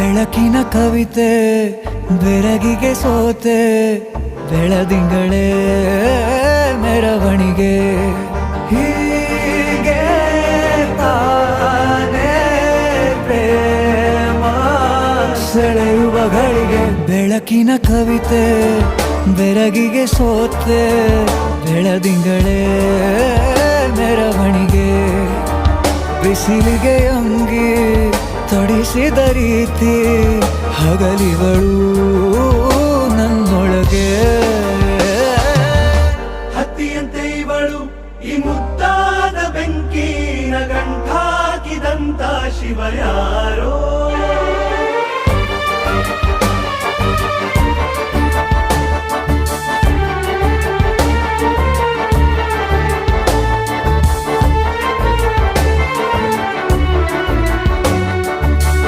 ಬೆಳಕಿನ ಕವಿತೆ ಬೆರಗಿಗೆ ಸೋತೆ ಬೆಳದಿಂಗಳೇ ಮೆರವಣಿಗೆ ಹೀಗೆ ತಾನೇ ಪ್ರೇಮ ಸೆಳೆಯುವ ಗಳಿಗೆ ಬೆಳಕಿನ ಕವಿತೆ ಬೆರಗಿಗೆ ಸೋತೆ ಬೆಳದಿಂಗಳೇ ಮೆರವಣಿಗೆ ಬಿಸಿಲಿಗೆ ಅಂಗಿ ತೊಡಿಸಿದ ರೀತಿ ಹಗಲಿಗಳು ನನ್ನೊಳಗೆ ಹತ್ತಿಯಂತೆ ಇವಳು ಈ ಮುದ್ದಾದ ಬೆಂಕಿನ ಗಂಟಾಕಿದಂತ ಶಿವ ಯಾರೋ